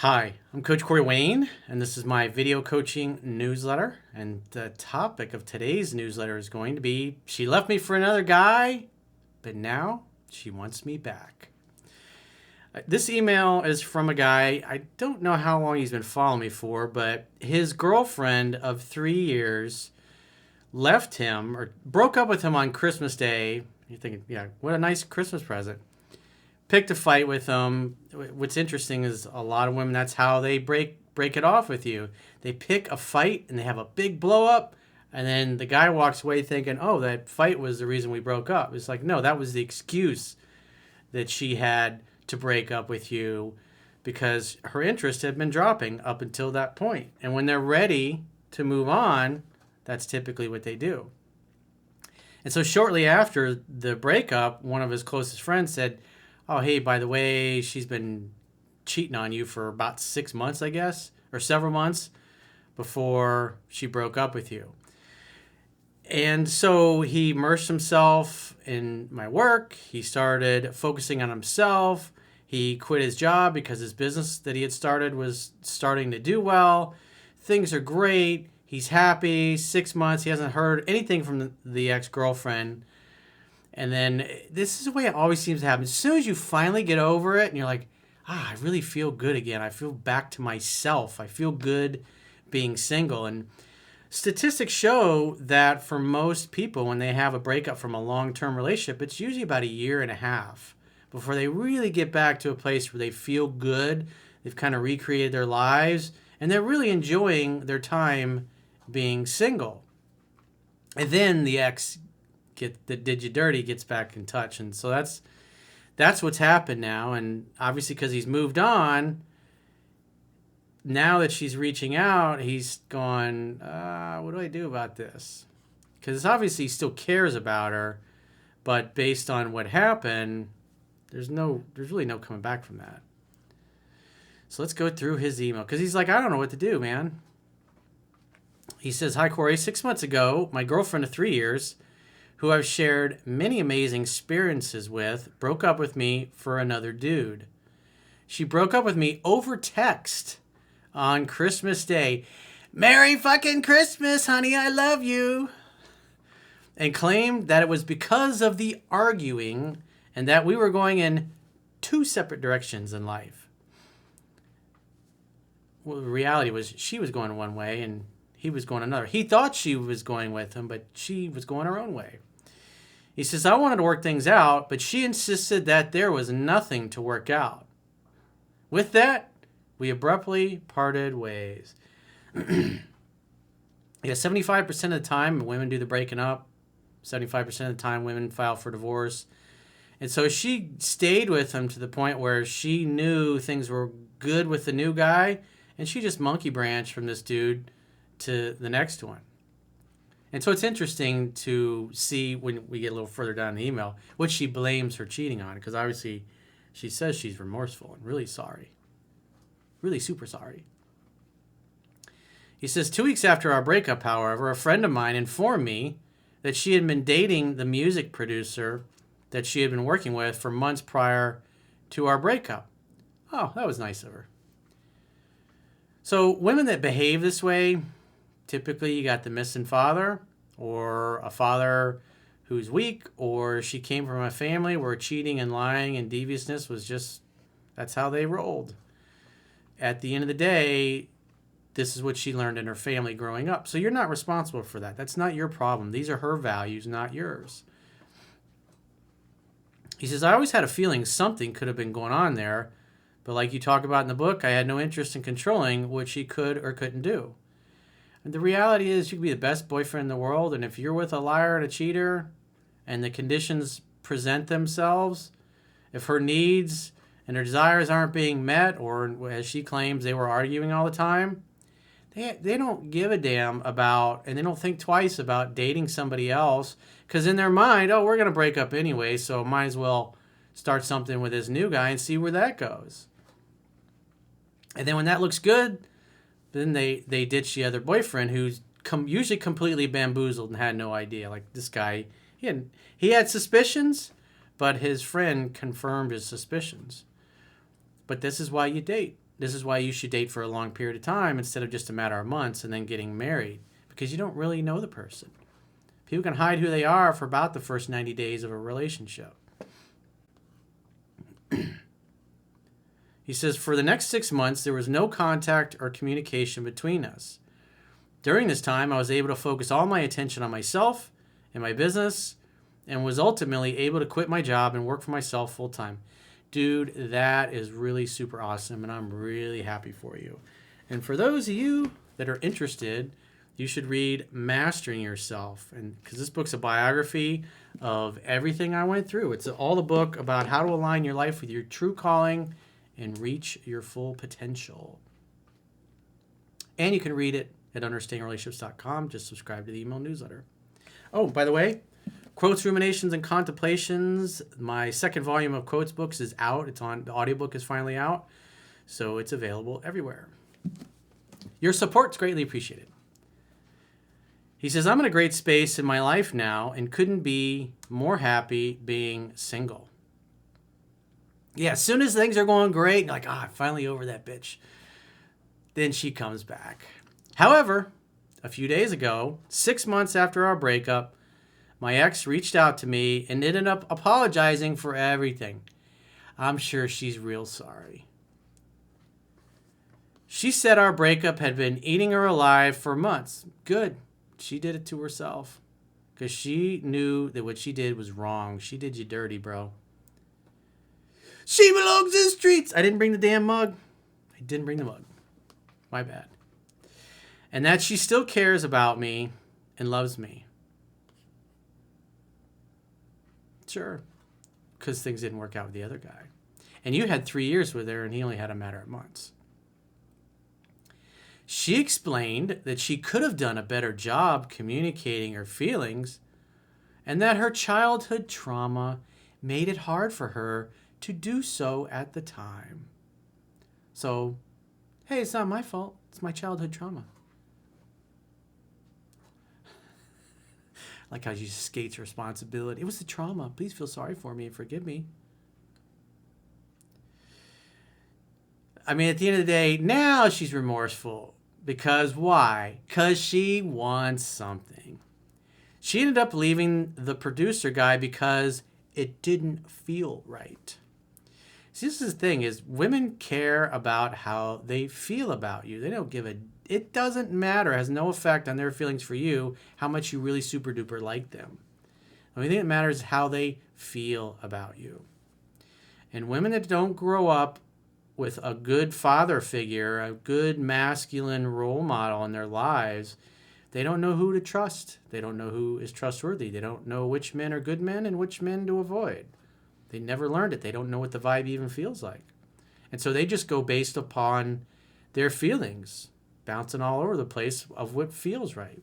Hi, I'm Coach Corey Wayne, and this is my video coaching newsletter. And the topic of today's newsletter is going to be She left me for another guy, but now she wants me back. This email is from a guy, I don't know how long he's been following me for, but his girlfriend of 3 years left him or broke up with him on Christmas Day. You're thinking, yeah, what a nice Christmas present. Picked a fight with them. What's interesting is a lot of women, that's how they break it off with you. They pick a fight and they have a big blow up, and then the guy walks away thinking, oh, that fight was the reason we broke up. It's like, no, that was the excuse that she had to break up with you because her interest had been dropping up until that point. And when they're ready to move on, that's typically what they do. And so shortly after the breakup, one of his closest friends said, oh, hey, by the way, she's been cheating on you for about 6 months, I guess, or several months before she broke up with you. And so he immersed himself in my work. He started focusing on himself. He quit his job because his business that he had started was starting to do well. Things are great. He's happy. 6 months. He hasn't heard anything from the ex-girlfriend. And then this is the way it always seems to happen. As soon as you finally get over it and you're like, I really feel good again. I feel back to myself. I feel good being single. And statistics show that for most people, when they have a breakup from a long-term relationship, it's usually about a year and a half before they really get back to a place where they feel good. They've kind of recreated their lives and they're really enjoying their time being single. And then the ex that did you dirty gets back in touch, and so that's what's happened now. And obviously because he's moved on, now that she's reaching out, he's going, what do I do about this? Because obviously he still cares about her, but based on what happened, there's really no coming back from that. So let's go through his email, because he's like, I don't know what to do, man. He says, hi Corey, 6 months ago, my girlfriend of 3 years, who I've shared many amazing experiences with, broke up with me for another dude. She broke up with me over text on Christmas Day. Merry fucking Christmas, honey, I love you. And claimed that it was because of the arguing and that we were going in two separate directions in life. Well, the reality was she was going one way and he was going another. He thought she was going with him, but she was going her own way. He says, I wanted to work things out, but she insisted that there was nothing to work out. With that, we abruptly parted ways. 75% of the time, women do the breaking up. 75% of the time, women file for divorce. And so she stayed with him to the point where she knew things were good with the new guy, and she just monkey branched from this dude to the next one. And so it's interesting to see when we get a little further down in the email what she blames her cheating on, because obviously she says she's remorseful and really sorry. Really super sorry. He says, 2 weeks after our breakup, however, a friend of mine informed me that she had been dating the music producer that she had been working with for months prior to our breakup. Oh, that was nice of her. So women that behave this way, typically you got the missing father or a father who's weak, or she came from a family where cheating and lying and deviousness was just, that's how they rolled. At the end of the day, this is what she learned in her family growing up. So you're not responsible for that. That's not your problem. These are her values, not yours. He says, I always had a feeling something could have been going on there, but like you talk about in the book, I had no interest in controlling what she could or couldn't do. And the reality is you could be the best boyfriend in the world, and if you're with a liar and a cheater and the conditions present themselves, if her needs and her desires aren't being met, or as she claims they were arguing all the time, they don't give a damn about, and they don't think twice about dating somebody else, because in their mind, oh, we're going to break up anyway, so might as well start something with this new guy and see where that goes. And then when that looks good, then they ditch the other boyfriend who's usually completely bamboozled and had no idea. Like this guy, he had suspicions, but his friend confirmed his suspicions. But this is why you date. this is why you should date for a long period of time instead of just a matter of months and then getting married, because you don't really know the person. People can hide who they are for about the first 90 days of a relationship. He says, for the next 6 months, there was no contact or communication between us. During this time, I was able to focus all my attention on myself and my business and was ultimately able to quit my job and work for myself full time. Dude, that is really super awesome, and I'm really happy for you. And for those of you that are interested, you should read Mastering Yourself, and because this book's a biography of everything I went through. It's all the book about how to align your life with your true calling and reach your full potential. And you can read it at understandingrelationships.com. Just subscribe to the email newsletter. Oh, by the way, Quotes, Ruminations, and Contemplations, my second volume of quotes books is out. It's on, the audiobook is finally out, so it's available everywhere. Your support's greatly appreciated. He says, I'm in a great space in my life now and couldn't be more happy being single. Yeah, as soon as things are going great, like, I'm finally over that bitch. Then she comes back. However, a few days ago, 6 months after our breakup, my ex reached out to me and ended up apologizing for everything. I'm sure she's real sorry. She said our breakup had been eating her alive for months. Good. She did it to herself. Because she knew that what she did was wrong. She did you dirty, bro. She belongs in the streets. I didn't bring the damn mug. I didn't bring the mug. My bad. And that she still cares about me and loves me. Sure. Because things didn't work out with the other guy. And you had 3 years with her and he only had a matter of months. She explained that she could have done a better job communicating her feelings and that her childhood trauma made it hard for her to do so at the time. So, hey, it's not my fault. It's my childhood trauma. Like how she skates responsibility. It was the trauma. Please feel sorry for me and forgive me. I mean, at the end of the day, now she's remorseful. Because why? Because she wants something. She ended up leaving the producer guy because it didn't feel right. See, this is the thing, is women care about how they feel about you. They don't give a... It doesn't matter. It has no effect on their feelings for you, how much you really super duper like them. The only thing that matters is how they feel about you. And women that don't grow up with a good father figure, a good masculine role model in their lives, they don't know who to trust. They don't know who is trustworthy. They don't know which men are good men and which men to avoid. They never learned it. They don't know what the vibe even feels like. And so they just go based upon their feelings, bouncing all over the place of what feels right.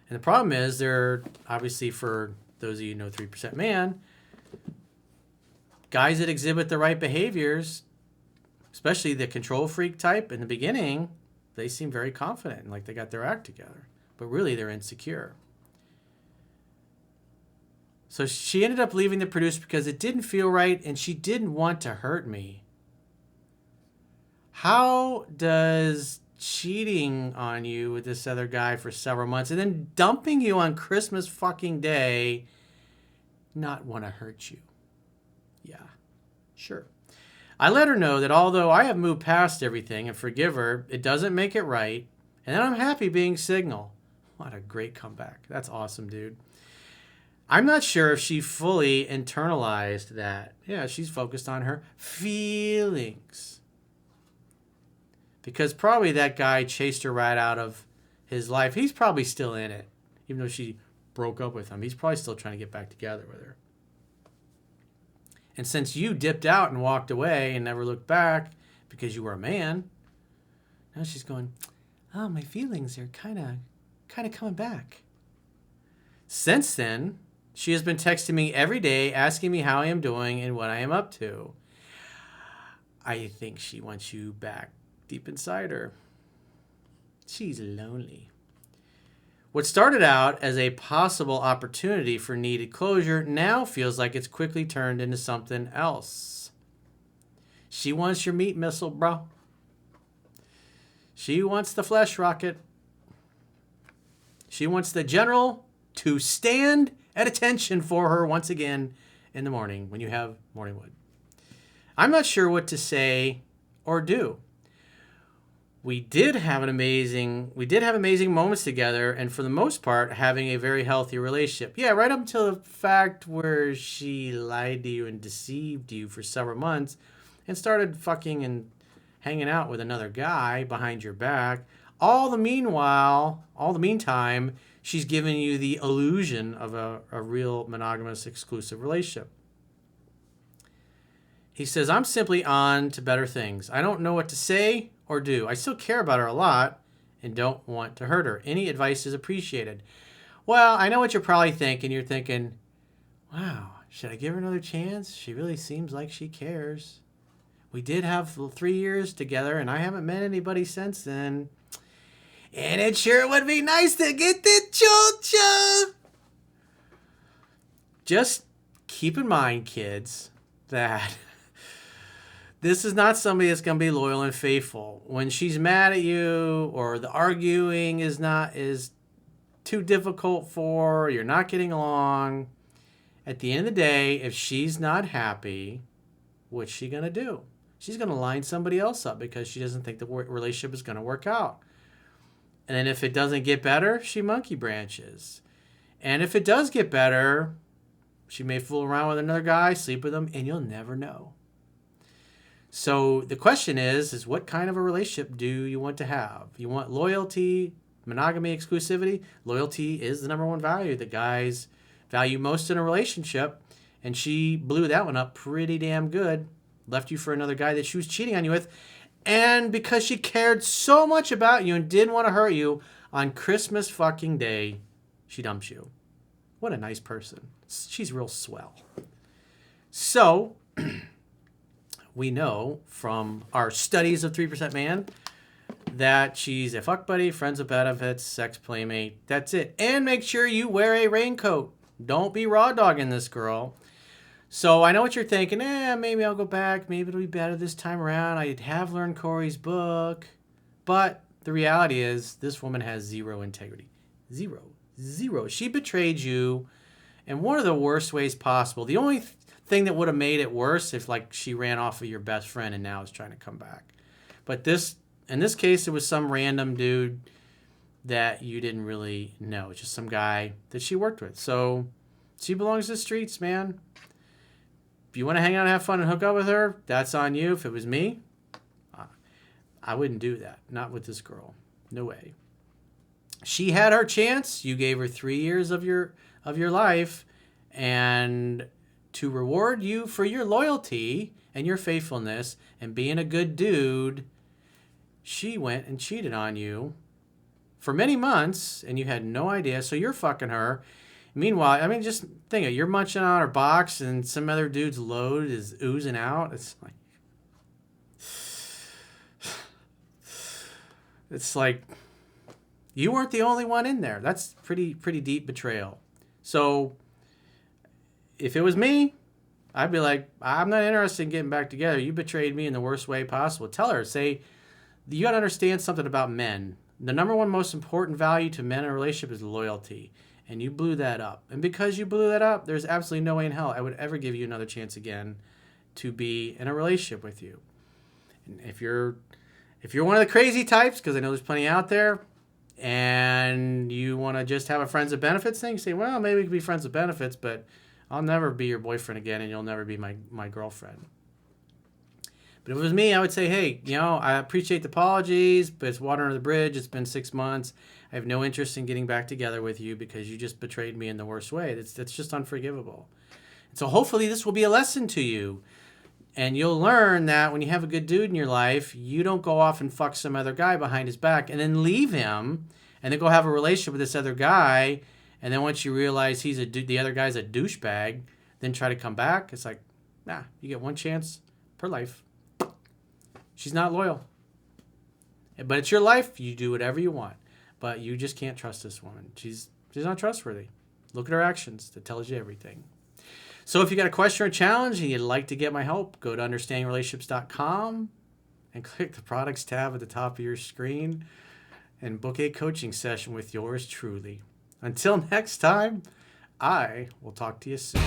And the problem is, they're obviously, for those of you who know 3% Man, guys that exhibit the right behaviors, especially the control freak type in the beginning, they seem very confident and like they got their act together. But really, they're insecure. So she ended up leaving the producer because it didn't feel right and she didn't want to hurt me. How does cheating on you with this other guy for several months and then dumping you on Christmas fucking Day not want to hurt you? Yeah, sure. I let her know that although I have moved past everything and forgive her, it doesn't make it right. And then I'm happy being single. What a great comeback. That's awesome, dude. I'm not sure if she fully internalized that. Yeah, she's focused on her feelings. Because probably that guy chased her right out of his life. He's probably still in it. Even though she broke up with him, he's probably still trying to get back together with her. And since you dipped out and walked away and never looked back because you were a man, now she's going, oh, my feelings are kind of coming back. Since then, she has been texting me every day, asking me how I am doing and what I am up to. I think she wants you back deep inside her. She's lonely. What started out as a possible opportunity for needed closure now feels like it's quickly turned into something else. She wants your meat missile, bro. She wants the flesh rocket. She wants the general to stand at attention for her once again in the morning when you have morning wood. I'm not sure what to say or do. We did have amazing moments together, and for the most part, having a very healthy relationship. Yeah, right up until the fact where she lied to you and deceived you for several months and started fucking and hanging out with another guy behind your back. All the meantime, she's giving you the illusion of a real monogamous exclusive relationship. He says, I'm simply on to better things. I don't know what to say or do. I still care about her a lot and don't want to hurt her. Any advice is appreciated. Well, I know what you're probably thinking. You're thinking, wow, should I give her another chance? She really seems like she cares. We did have 3 years together, and I haven't met anybody since then. And it sure would be nice to get the chocha. Just keep in mind, kids, that this is not somebody that's going to be loyal and faithful. When she's mad at you or the arguing is too difficult for, you're not getting along, at the end of the day, if she's not happy, what's she going to do? She's going to line somebody else up because she doesn't think the relationship is going to work out. And then if it doesn't get better, she monkey branches. And if it does get better, she may fool around with another guy, sleep with him, and you'll never know. So the question is what kind of a relationship do you want to have? You want loyalty, monogamy, exclusivity? Loyalty is the number one value that guys value most in a relationship. And she blew that one up pretty damn good. Left you for another guy that she was cheating on you with. And because she cared so much about you and didn't want to hurt you, on Christmas fucking Day, she dumps you. What a nice person. She's real swell. So we know from our studies of 3% Man that she's a fuck buddy, friends with benefits, sex playmate. That's it. And make sure you wear a raincoat. Don't be raw dogging this girl. So I know what you're thinking. Maybe I'll go back. Maybe it'll be better this time around. I have learned Corey's book. But the reality is this woman has zero integrity. Zero. She betrayed you in one of the worst ways possible. The only thing that would have made it worse if she ran off of your best friend and now is trying to come back. But in this case, it was some random dude that you didn't really know. It's just some guy that she worked with. So she belongs to the streets, man. If you want to hang out and have fun and hook up with her, that's on you. If it was me, I wouldn't do that. Not with this girl. No way. She had her chance. You gave her 3 years of your life, and to reward you for your loyalty and your faithfulness and being a good dude, she went and cheated on you for many months, and you had no idea. So you're fucking her. Meanwhile, I mean, just think it. You're munching on her box, and some other dude's load is oozing out. It's like you weren't the only one in there. That's pretty deep betrayal. So if it was me, I'd be like, I'm not interested in getting back together. You betrayed me in the worst way possible. Tell her, say, you got to understand something about men. The number one most important value to men in a relationship is loyalty. And you blew that up. And because you blew that up, there's absolutely no way in hell I would ever give you another chance again to be in a relationship with you. And if you're one of the crazy types, because I know there's plenty out there, and you want to just have a friends with benefits thing, say, well, maybe we could be friends with benefits, but I'll never be your boyfriend again, and you'll never be my girlfriend. But if it was me, I would say, hey, I appreciate the apologies, but it's water under the bridge. It's been 6 months. I have no interest in getting back together with you because you just betrayed me in the worst way. That's just unforgivable. And so hopefully this will be a lesson to you. And you'll learn that when you have a good dude in your life, you don't go off and fuck some other guy behind his back and then leave him and then go have a relationship with this other guy. And then once you realize the other guy's a douchebag, then try to come back. It's like, nah, you get one chance per life. She's not loyal. But it's your life. You do whatever you want. But you just can't trust this woman. She's not trustworthy. Look at her actions. That tells you everything. So if you got a question or a challenge and you'd like to get my help, go to understandingrelationships.com and click the products tab at the top of your screen and book a coaching session with yours truly. Until next time, I will talk to you soon.